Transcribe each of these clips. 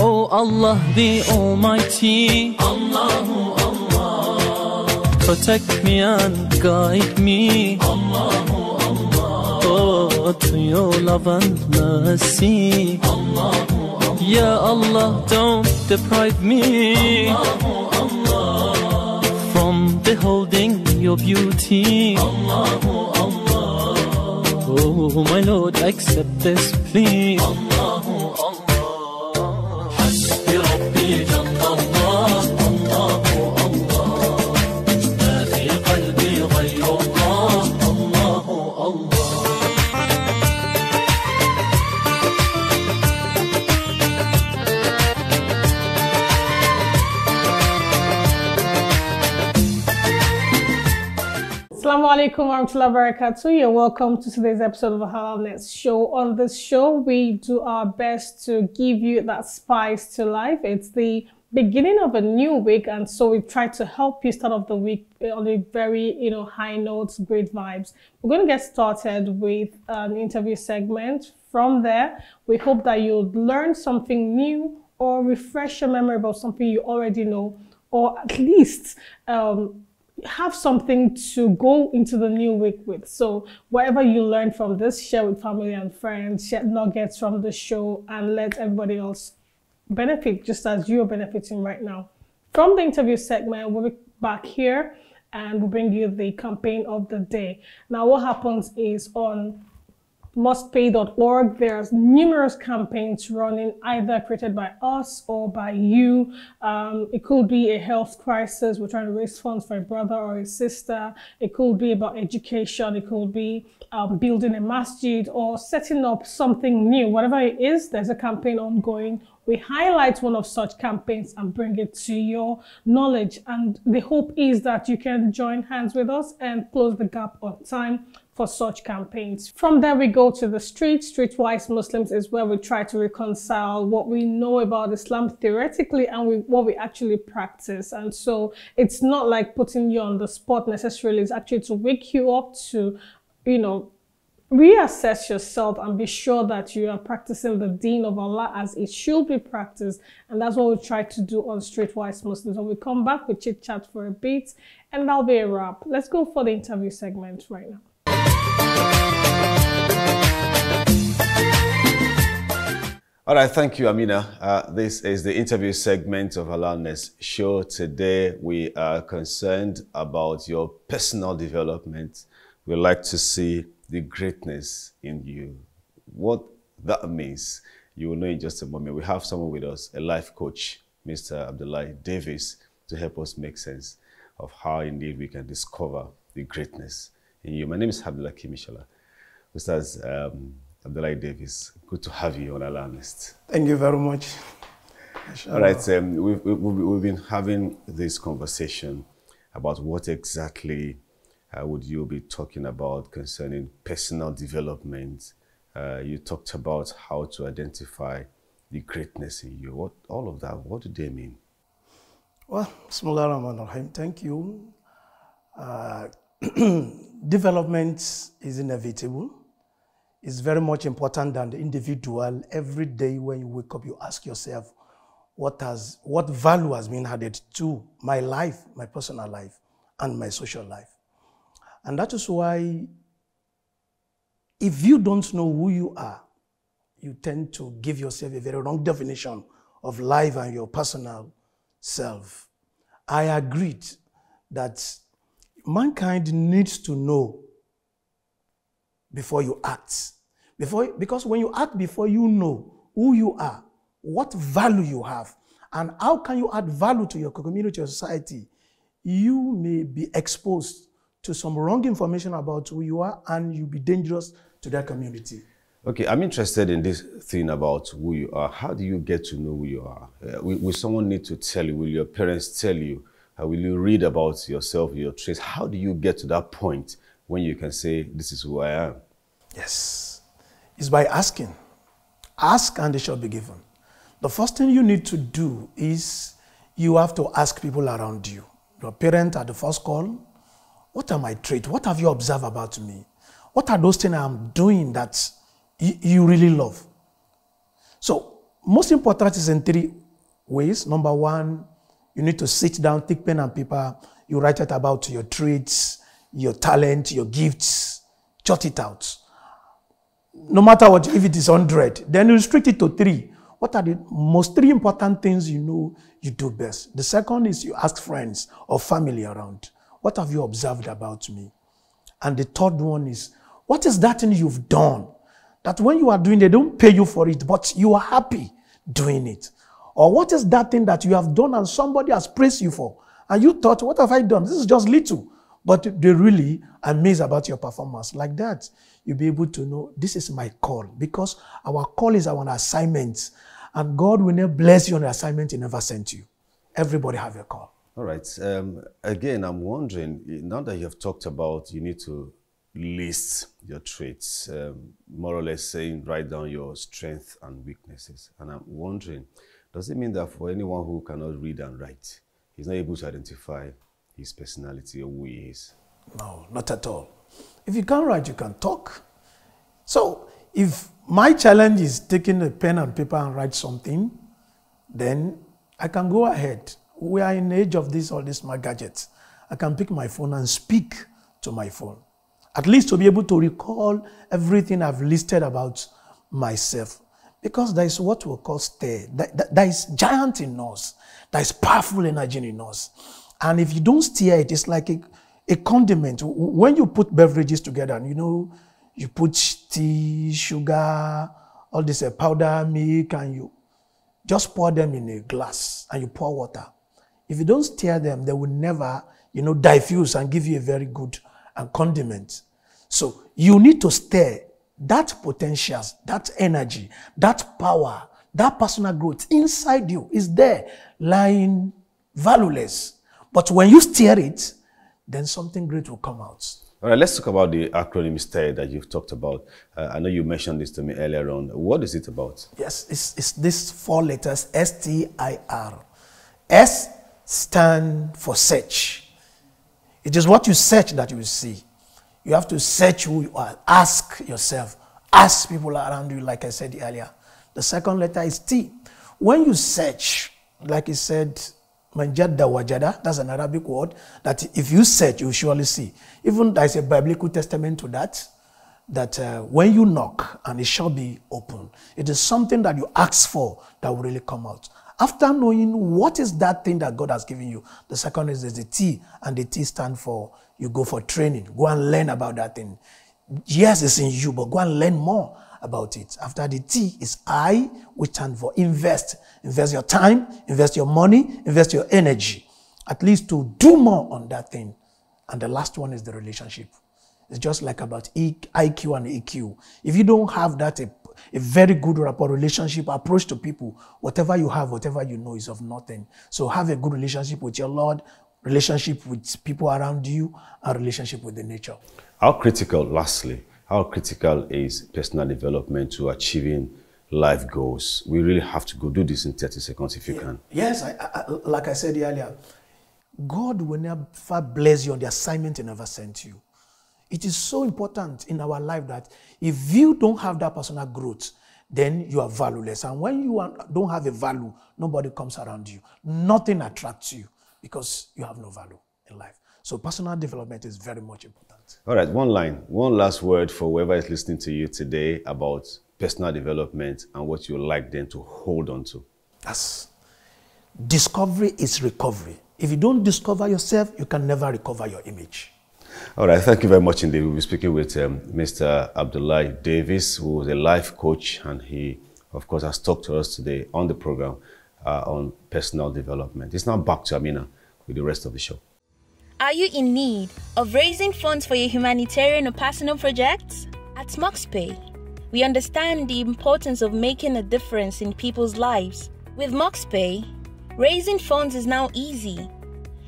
Oh Allah the Almighty, Allahu Allah, protect me and guide me, Allahu Allah, oh, to your love and mercy, Allahu Allah, Ya Allah, don't deprive me, Allahu Allah, from beholding your beauty, Allahu Allah, oh my Lord, accept this plea, Allahu Allah. Assalamu alaikum warahmatullahi wabarakatuh. You're welcome to today's episode of the HalalNest Show. On this show, we do our best to give you that spice to life. It's the beginning of a new week, and so we try to help you start off the week on a very, high notes, great vibes. We're going to get started with an interview segment. From there, we hope that you'll learn something new or refresh your memory about something you already know, or at least have something to go into the new week with. So whatever you learn from this, share with family and friends, share nuggets from the show, and let everybody else benefit just as you're benefiting right now. From the interview segment, we'll be back here and we'll bring you the campaign of the day. Now what happens is on mustpay.org, there's numerous campaigns running, either created by us or by you. It could be a health crisis, we're trying to raise funds for a brother or a sister. It could be about education. It could be building a masjid or setting up something new. Whatever it is, there's a campaign ongoing. We highlight one of such campaigns and bring it to your knowledge. And the hope is that you can join hands with us and close the gap on time for such campaigns. From there, we go to the street. Streetwise Muslims is where we try to reconcile what we know about Islam theoretically and what we actually practice. And so it's not like putting you on the spot necessarily. It's actually to wake you up to, reassess yourself and be sure that you are practicing the deen of Allah as it should be practiced. And that's what we try to do on Streetwise Muslims. When we come back, we chit chat for a bit and that'll be a wrap. Let's go for the interview segment right now. All right, thank you, Amina. This is the interview segment of HalalNest Show. Today, we are concerned about your personal development. We like to see the greatness in you. What that means, you will know in just a moment. We have someone with us, a life coach, Mr. Abdullah Davis, to help us make sense of how indeed we can discover the greatness in you. My name is Abdullah Kimishala. Mr. Abdullah Davis, good to have you on HalalNest. Thank you very much. All right, we've been having this conversation about what exactly would you be talking about concerning personal development. You talked about how to identify the greatness in you. All of that, what do they mean? Well, Bismillah ar-Rahman ar-Rahim. Thank you. Development is inevitable. It's very much important than the individual. Every day when you wake up, you ask yourself, what value has been added to my life, my personal life, and my social life? And that is why if you don't know who you are, you tend to give yourself a very wrong definition of life and your personal self. I agreed that mankind needs to know before you act. Because when you act before you know who you are, what value you have, and how can you add value to your community or society, you may be exposed to some wrong information about who you are and you'll be dangerous to that community. Okay, I'm interested in this thing about who you are. How do you get to know who you are? Will someone need to tell you? Will your parents tell you? Will you read about yourself, your traits? How do you get to that point when you can say, this is who I am? Yes, it's by asking. Ask and they shall be given. The first thing you need to do is you have to ask people around you. Your parents at the first call, what are my traits? What have you observed about me? What are those things I'm doing that you really love? So most important is in 3 ways. Number 1, you need to sit down, take pen and paper. You write it about your traits, your talent, your gifts. Jot it out. No matter what, if it is 100, then you restrict it to 3. What are the most 3 important things you know you do best? The second is you ask friends or family around. What have you observed about me? And the third one is, what is that thing you've done that when you are doing, they don't pay you for it, but you are happy doing it? Or what is that thing that you have done and somebody has praised you for? And you thought, what have I done? This is just little. But they really amazed about your performance. Like that, you'll be able to know, this is my call. Because our call is our assignment. And God will never bless you on the assignment He never sent you. Everybody have a call. All right. Again, I'm wondering, now that you have talked about you need to list your traits, more or less saying, write down your strengths and weaknesses. And I'm wondering, does it mean that for anyone who cannot read and write, he's not able to identify his personality or who he is? No, not at all. If you can't write, you can talk. So if my challenge is taking a pen and paper and write something, then I can go ahead. We are in the age of all these smart gadgets. I can pick my phone and speak to my phone. At least to be able to recall everything I've listed about myself. Because there is what we call stir. There is giant in us. There is powerful energy in us. And if you don't stir it, it's like a condiment. When you put beverages together, you know, you put tea, sugar, all this powder, milk, and you just pour them in a glass and you pour water. If you don't stir them, they will never, diffuse and give you a very good condiment. So you need to stir that potential, that energy, that power, that personal growth inside you is there, lying valueless. But when you stir it, then something great will come out. All right, let's talk about the acronym STIR that you've talked about. I know you mentioned this to me earlier on. What is it about? Yes, it's these 4 letters, STIR. S stand for search. It is what you search that you will see. You have to search who you are. Ask yourself. Ask people around you, like I said earlier. The second letter is T. When you search, like he said, Manjada wajada, that's an Arabic word, that if you search, you will surely see. Even there is a biblical testament to that when you knock and it shall be open. It is something that you ask for that will really come out. After knowing what is that thing that God has given you, the second is the T, and the T stand for you go for training. Go and learn about that thing. Yes, it's in you, but go and learn more about it. After the T is I, which stand for invest. Invest your time, invest your money, invest your energy. At least to do more on that thing. And the last one is the relationship. It's just like about IQ and EQ. If you don't have that, a very good rapport, relationship approach to people, whatever you have, whatever you know is of nothing. So have a good relationship with your Lord, relationship with people around you, and relationship with the nature. Lastly, how critical is personal development to achieving life goals? We really have to go do this in 30 seconds if you can. Yes, like I said earlier, God will never bless you on the assignment He never sent you. It is so important in our life that if you don't have that personal growth, then you are valueless. And when you don't have a value, nobody comes around you. Nothing attracts you because you have no value in life. So personal development is very much important. All right, one last word for whoever is listening to you today about personal development and what you would like them to hold on to. Yes. Discovery is recovery. If you don't discover yourself, you can never recover your image. All right, thank you very much indeed. We'll be speaking with Mr. Abdullahi Davis, who is a life coach, and he, of course, has talked to us today on the program on personal development. It's now back to Amina with the rest of the show. Are you in need of raising funds for your humanitarian or personal projects? At MoxPay, we understand the importance of making a difference in people's lives. With MoxPay, raising funds is now easy.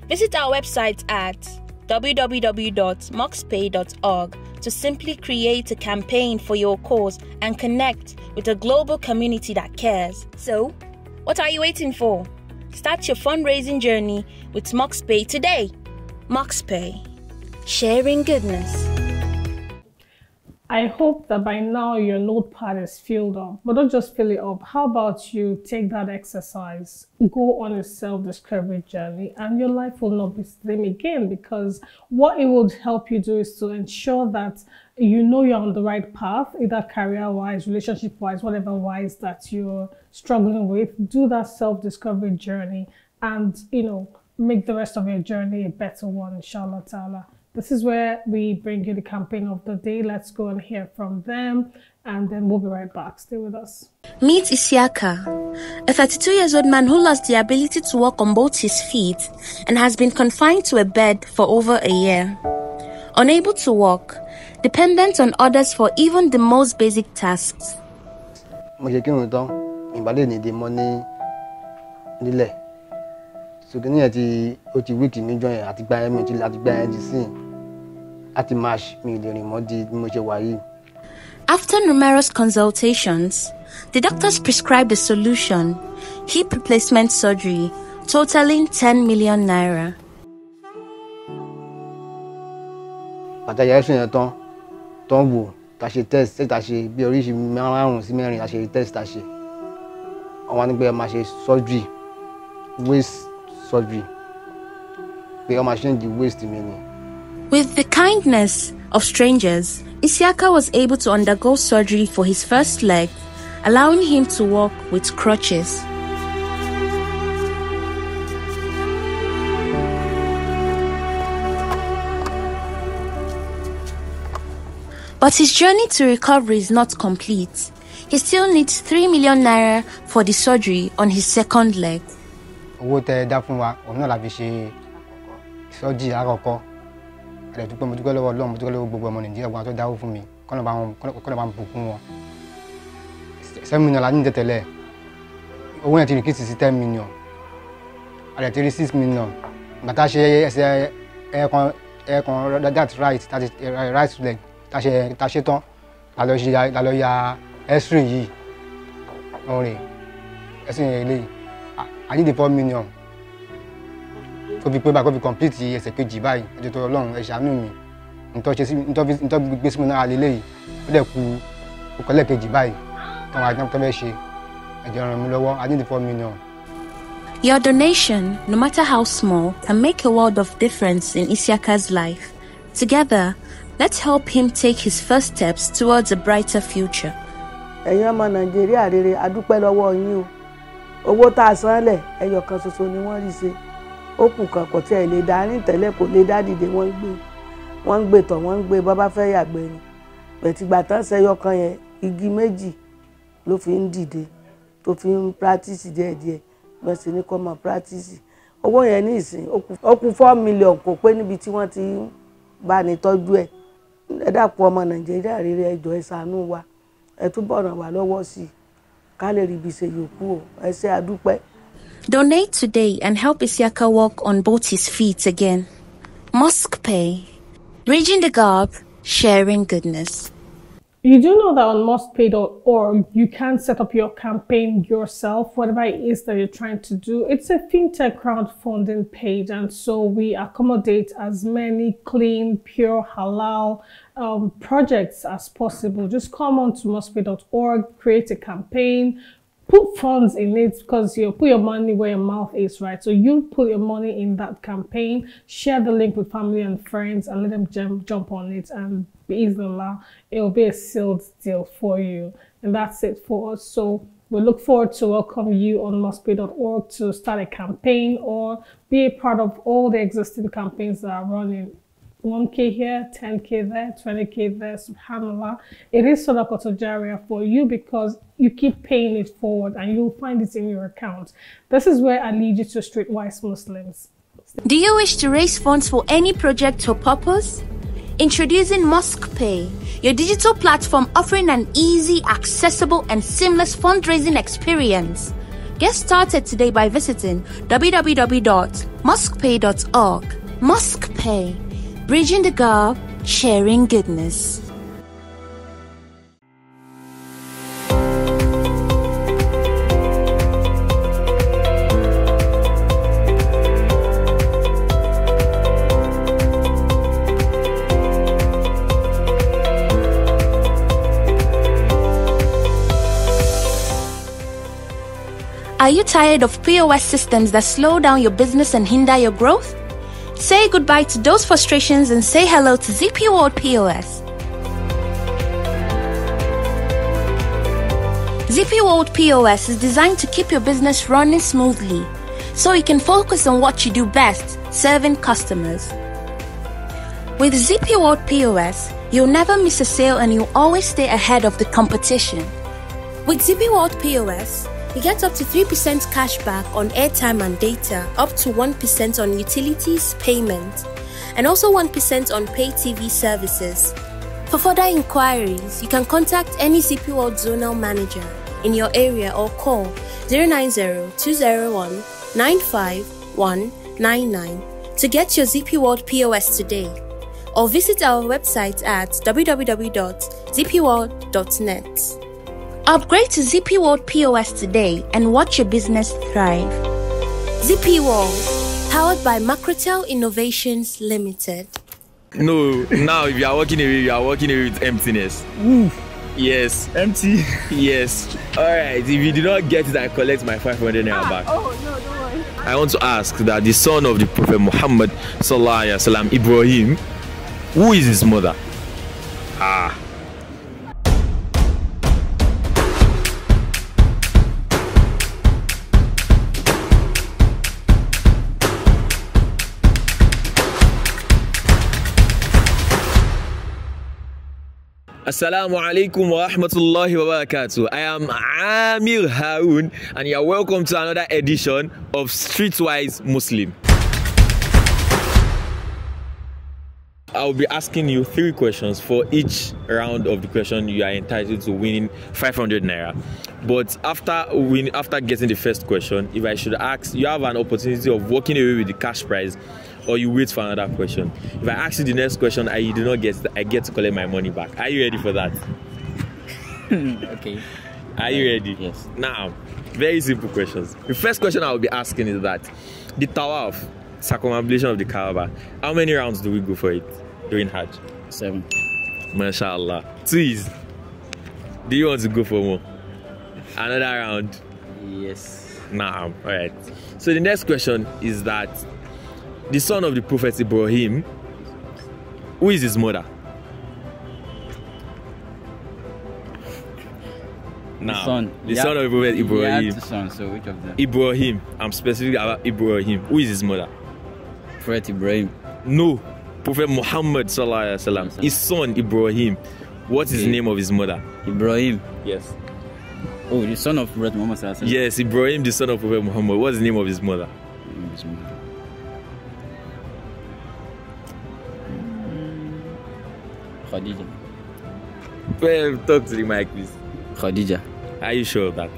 Visit our website at www.moxpay.org to simply create a campaign for your cause and connect with a global community that cares. So, what are you waiting for? Start your fundraising journey with MoxPay today. MoxPay, sharing goodness. I hope that by now your notepad is filled up, but don't just fill it up. How about you take that exercise, go on a self-discovery journey, and your life will not be the same again, because what it would help you do is to ensure that you know you're on the right path, either career-wise, relationship-wise, whatever-wise that you're struggling with. Do that self-discovery journey and, make the rest of your journey a better one, inshallah ta'ala. This is where we bring you the campaign of the day. Let's go and hear from them, and then we'll be right back. Stay with us. Meet Isiaka, a 32-year-old man who lost the ability to walk on both his feet and has been confined to a bed for over a year. Unable to walk, dependent on others for even the most basic tasks. After numerous consultations, the doctors prescribed a solution, hip replacement surgery, totaling 10 million naira. Surgery. With the kindness of strangers, Isiaka was able to undergo surgery for his first leg, allowing him to walk with crutches. But his journey to recovery is not complete. He still needs 3 million naira for the surgery on his second leg. Owó tẹ́ dá fún wa òun náà la fi ṣe ìsọjí àkọ́kọ́ àdẹ dúpẹ́ mo dúpẹ́ lọ́wọ́ Ọlọ́run mo dúpẹ́ lọ́wọ́ gbogbo ọmọ Nàìjíríà gbogbo tó dáwó fún mi kọ́nà bá ń bùkún wọn 7 million la ní tẹ́tẹ́lẹ̀ owó yẹn ti rìkìtì sí 10 million àdẹ ti rí 6 million bàtà ṣe ẹsẹ̀ ẹ̀ẹ̀kan that's right leg tá ṣe tán la lọ ya x-ray yìí ọ̀rẹ́ ẹ̀sìn eléyìí I need the 4 million. Kó fi pé bá kó fi complete ẹsẹ̀ kejì báyìí. Ẹjọ́ tó Ọlọ́run ẹ ṣàánú mi. Ntọ́ gbé sí mi náà lélẹ́yìí. Ó dẹ̀ kù ọkọ̀lẹ́ kejì báyìí. Tọ́ wa tó fẹ́ ṣe. Ẹjọ́ ràn mí lọ́wọ́. I need the 4 million. Your donation, no matter how small, can make a world of difference in Isiaka's life. Together, let's help him take his first steps towards a brighter future. Ẹ̀yin ọmọ Nàìjíríà rere, a dúpẹ́ lọ́wọ́ yín o. Owó tá a san lẹ̀ ẹyọ kan ṣoṣo ni wọ́n rí ṣe. Ó kù kan kò tí ẹ lè dá ní tẹ́lẹ̀ kò lè dá dìde wọ́n ń gbé tọ̀ wọ́n ń gbé bàbá fẹ́ yàgbẹ́ ni. Bẹ̀tìgbà tán ṣẹyọ kan yẹn igi méjì ló fi ń dìde tó fi ń practice díẹ̀díẹ̀ bẹ́ẹ̀ sì ni kó máa practice. Owó yẹn ní ìsìn ó kù 4 million kò pé níbi tí wọ́n ti bá ní tọ́jú ẹ̀. Ẹ dákun ọmọ Nàìjíríà rere ẹ jọ̀ọ́ ẹ ṣàánú wa ẹ túbọ̀ ràn wá lọ́wọ́ sí i. Donate today and help Isiaka walk on both his feet again. Mosque Pay, bridging the gap, sharing goodness. You do know that on mostpay.org, you can set up your campaign yourself, whatever it is that you're trying to do. It's a fintech crowdfunding page, and so we accommodate as many clean, pure, halal projects as possible. Just come on to mostpay.org, create a campaign, put funds in it, because you put your money where your mouth is, right? So you put your money in that campaign, share the link with family and friends, and let them jump on it, and Bismillah, it will be a sealed deal for you. And that's it for us. So we look forward to welcome you on mostpay.org to start a campaign or be a part of all the existing campaigns that are running. 1K here, 10K there, 20K there, subhanAllah. It is Sadaqatul Jariyah for you because you keep paying it forward and you'll find it in your account. This is where I lead you to streetwise Muslims. Do you wish to raise funds for any project or purpose? Introducing Mosque Pay, your digital platform offering an easy, accessible, and seamless fundraising experience. Get started today by visiting www.mosquepay.org. Mosque Pay, bridging the gap, sharing goodness. Are you tired of POS systems that slow down your business and hinder your growth? Say goodbye to those frustrations and say hello to ZP World POS. ZP World POS is designed to keep your business running smoothly, so you can focus on what you do best, serving customers. With ZP World POS, you'll never miss a sale and you'll always stay ahead of the competition. With ZP World POS, you get up to 3% cash back on airtime and data, up to 1% on utilities payment, and also 1% on pay TV services. For further inquiries, you can contact any ZP World Zonal Manager in your area or call 090-201-95199 to get your ZP World POS today, or visit our website at www.zpworld.net. Upgrade to ZP World POS today and watch your business thrive. ZP World, powered by Macrotel Innovations Limited. No, now if you are walking away, you are walking away with emptiness. Ooh. Yes. Empty? Yes. Alright, if you do not get it, I collect my 500 naira back. Oh, no, don't worry. I want to ask that the son of the Prophet Muhammad Sallallahu Alaihi Wasallam, Ibrahim, who is his mother? Assalamu alaikum wa rahmatullahi wa barakatuh. I am Amir Harun and you are welcome to another edition of Streetwise Muslim. I'll be asking you 3 questions. For each round of the question, you are entitled to winning 500 naira. But after getting the first question, if I should ask, you have an opportunity of walking away with the cash prize, or you wait for another question. If I ask you the next question and you do not get it, I get to collect my money back. Are you ready for that? Okay. Are you ready? Yes. Now, very simple questions. The first question I will be asking is that the Tawaf, circumambulation of the Kaaba, how many rounds do we go for it during Hajj? 7. MashaAllah. 2 is, do you want to go for more? Another round? Yes. Nah, alright. So the next question is that the son of the Prophet Ibrahim, who is his mother? Now, the son of the Prophet Ibrahim. He had 2 sons, so which of them? Ibrahim. I'm specific about Ibrahim. Who is his mother? Prophet Ibrahim. No. Prophet Muhammad Sallallahu Alaihi Wasallam. His son Ibrahim. What is the name of his mother? Ibrahim. Yes. Oh, the son of Prophet Muhammad Sallallahu Alaihi Wasallam. Yes, Ibrahim, the son of Prophet Muhammad. What's the name of his mother? Khadija. Well, talk to the mic, please. Khadija. Are you sure of that?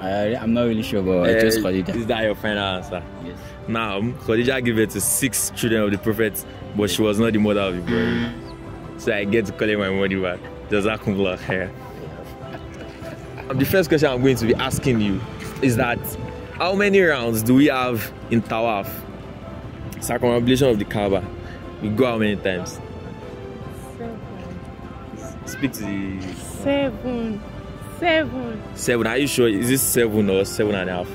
I'm not really sure, but I chose Khadija. Is that your final answer? Yes. Now, Khadija gave birth to 6 children of the Prophet, but she was not the mother of Ibrahim. So I get to collect my money back. Jazakumullah khair. The first question I'm going to be asking you is that how many rounds do we have in Tawaf, circumambulation of the Kaaba? We go how many times? 7. Speak to the... 7. 7. 7. Are you sure? Is this 7 or 7.5?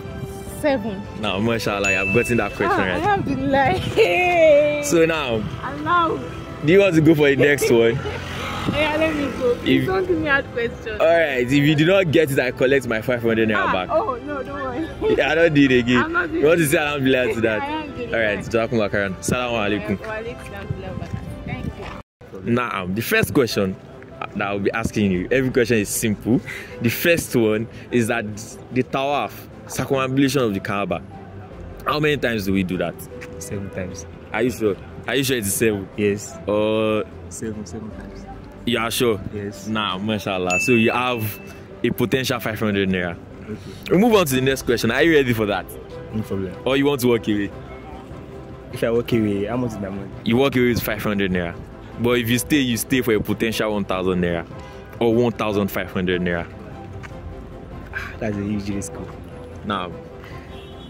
7. Now, mashallah, I've gotten that question right. Alhamdulillah. So now, Allah. do you want to go for the next one? Yeah, let me go. Please don't give me hard questions. Alright, if you do not get it, I collect my 500 naira back. Oh, no, don't worry. Yeah, I don't do it again. I'm not doing You want to it. say alhamdulillah to that? Alhamdulillah. Alright, Jazakumullah khairan. Assalamu alaikum. Thank you. Now, the first question that I'll be asking you, every question is simple. The first one is that the Tawaf, circumambulation of the Kaaba, how many times do we do that? 7 times. Are you sure? Are you sure it's 7? Yes. Or 7 times. you are sure? Yes. Nah, mashallah. So you have a potential 500 naira. Okay. We'll move on to the next question. Are you ready for that? No problem. Or you want to walk away? If I walk away, how much is my money? You walk away with 500 naira. But if you stay for a potential 1,000 naira or 1,500 naira. That's a huge risk. Now,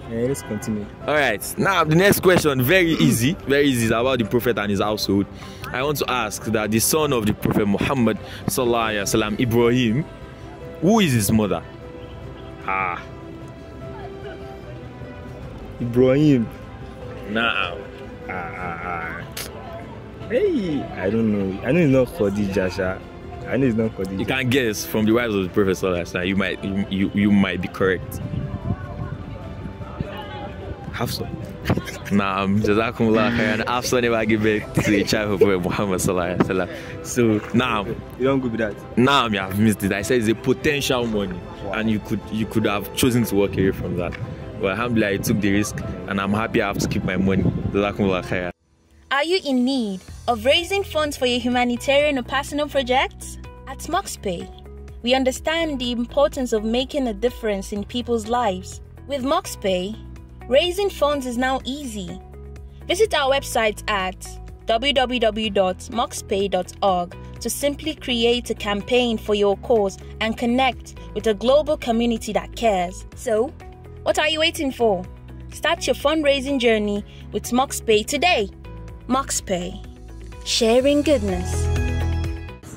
let's continue. Alright, now the next question, very easy, is about the Prophet and his household. I want to ask that the son of the Prophet Muhammad Sallallahu Alaihi Wasallam, Ibrahim, who is his mother? Ibrahim. Nah. Hey, I don't know. I know it's not Khadija, Sha. I know it's not Khadija. You can guess from the wives of the Prophet sallallahu alaihi wasallam. You might be correct. Hafsa. Nah, Jazakumullah khairan. Hafsa never give birth to a child of Prophet Muhammad sallallahu alaihi wasallam. So now, you don't go with that. Now you have missed it. I said it's a potential money, and you could have chosen to walk away from that. But alhamdulillah, I took the risk, and I'm happy I have to keep my money. Jazakumullah khairan. Are you in need of raising funds for your humanitarian or personal projects? At MoxPay, we understand the importance of making a difference in people's lives. With MoxPay, raising funds is now easy. Visit our website at www.moxpay.org to simply create a campaign for your cause and connect with a global community that cares. So, what are you waiting for? Start your fundraising journey with MoxPay today. MoxPay, sharing goodness.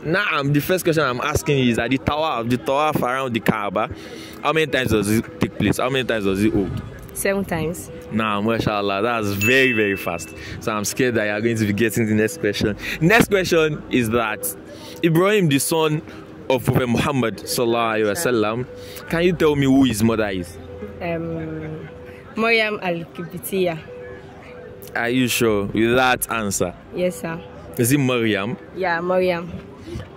Now, the first question I'm asking you is that the tawaf around the Kaaba, how many times does it take place? How many times does it hold? 7 times. Nah, mashallah, that's very, very fast. So I'm scared that you are going to be getting the next question. Next question is that Ibrahim, the son of Prophet Muhammad sallallahu alaihi wasallam, can you tell me who his mother is? Maryam al-Kibitiyya. Are you sure with that answer? Yes, sir. Is it Maryam? Yeah, Maryam.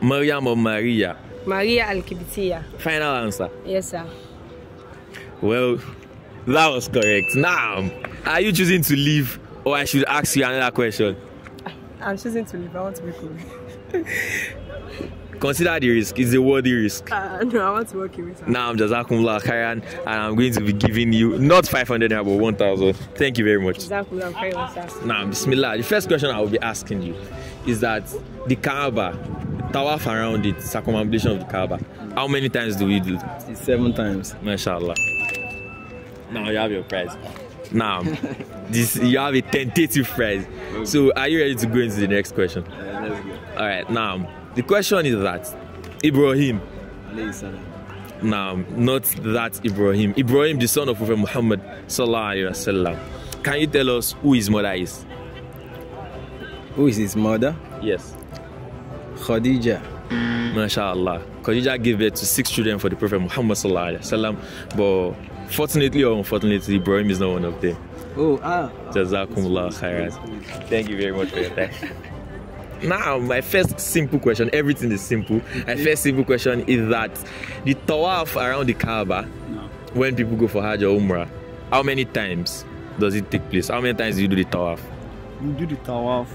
Maryam or Maria? Maria al-Kibitiyya. Final answer? Yes, sir. Well, that was correct. Now, are you choosing to leave, or I should ask you another question? I'm choosing to leave. I want to be cool. Consider the risk. It's a worthy risk. No, I want to work with her. Now I'm Jazakumullah khairan, and I'm going to be giving you not 500 naira but 1,000. Thank you very much. Jazakumullah khairan. Now, Bismillah. The first question I will be asking you is that the Kaaba, tawaf around it, circumambulation of the Kaaba, how many times do we do? It's 7 times. MashaAllah. Now you have your prize. Now, you have a tentative prize. So, are you ready to go into the next question? Let's go. All right. Now, the question is that Ibrahim. Now, not that Ibrahim. Ibrahim, the son of Prophet Muhammad sallallahu alaihi wasallam. Can you tell us who his mother is? Who is his mother? Yes. Khadija. MashaAllah. Khadija gave birth to 6 children for the Prophet Muhammad sallallahu alaihi wasallam, but fortunately or unfortunately, Ibrahim is not one of them. Jazakumullah khairan. Thank you very much for your time. Now, my first simple question, everything is simple. My first simple question is that the tawaf around the Kaaba, when people go for Hajj or Umrah, how many times does it take place? How many times do you do the tawaf? You do the tawaf.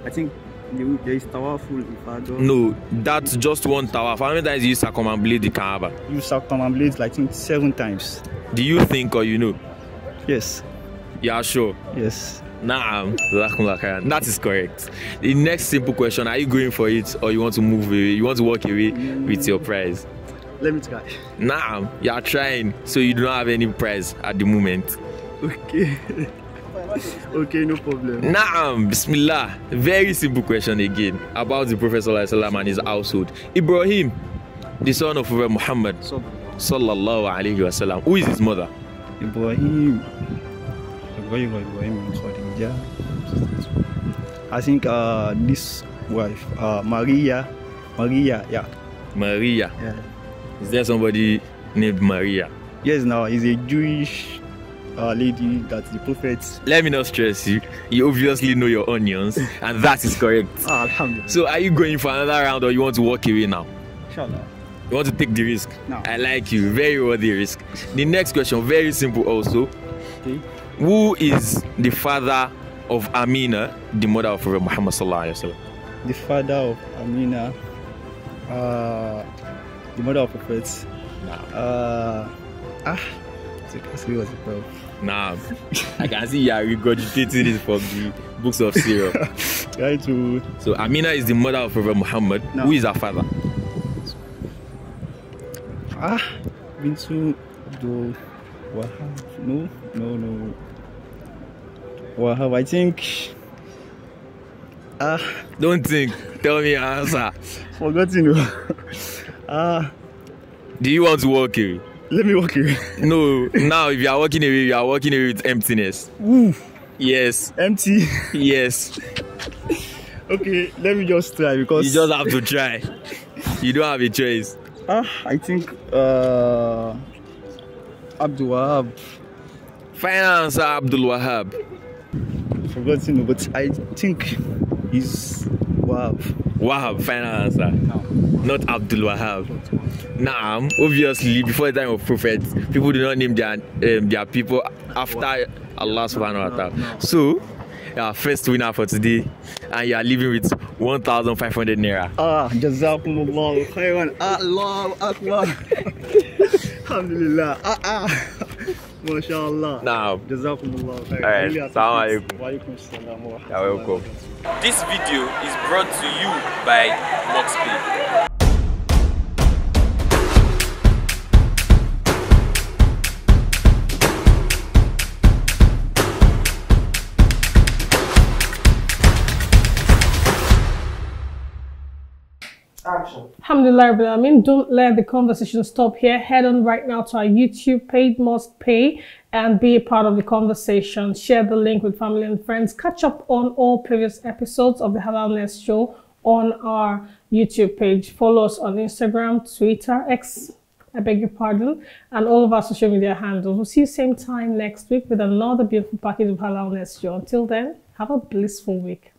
I think there is tawaful ifadah. No, that's just one tawaf. How many times do you circumambulate the Kaaba? You circumambulate, I think, 7 times. Do you think or you know? Yes. You are sure? Yes. Nah, that is correct. The next simple question, are you going for it or you want to move away? You want to walk away with your prize? Let me try. Nah, you are trying, so you do not have any prize at the moment. Okay. Okay, no problem. Nah, Bismillah. Very simple question again about the Prophet sallallahu alaihi wasallam and his household. Ibrahim, the son of Prophet Muhammad sallallahu alaihi wasallam. Who is his mother? Ibrahim. I think this wife, Maria, yeah. Maria. Yeah. Is there somebody named Maria? Yes, now he's a Jewish lady that the prophet. Let me not stress you. You obviously know your onions, and that is correct. Alhamdulillah. So, are you going for another round, or you want to walk away now? Inshallah. You want to take the risk? No. I like you. Very worthy risk. The next question, very simple also. Okay. Who is the father of Amina, the mother of Prophet Muhammad sallallahu alaihi wasallam? The father of Amina, the mother of Prophet. Nah, I can see you are regurgitating it from the books of Sirah. Try to. So Amina is the mother of Prophet Muhammad. No. Who is her father? Bintu do Wahab. No. Wahab, I think. Don't think. Tell me your answer. Forgotten. Do you want to walk away? Let me walk away. No, now if you are walking away, you are walking away with emptiness. Ooh. Yes. Empty. Yes. Okay, let me just try because you just have to try. You don't have a choice. I think Abdul Wahab. Final answer, Abdul Wahab. Forgotten, but I think he's Wahab. Wahab, final answer. No. Not Abdul Wahab. Nah, obviously, before the time of prophets, people do not name their people after Allah subhanahu wa ta'ala. No. So, first winner for today, and you are leaving with 1,500 naira. Jazakumullahu khairan. Allahu Akbar. Alhamdulillah. MashaAllah. Now, Jazakumullahu khairan. Alright, Assalamu alaikum. Wa alaikum assalam wa rahmatullahi. You're welcome. This video is brought to you by HalalNest. Alhamdulillah, don't let the conversation stop here. Head on right now to our YouTube page, Must Pay, and be a part of the conversation. Share the link with family and friends. Catch up on all previous episodes of the HalalNest Show on our YouTube page. Follow us on Instagram, Twitter, X, I beg your pardon, and all of our social media handles. We'll see you same time next week with another beautiful package of HalalNest Show. Until then, have a blissful week.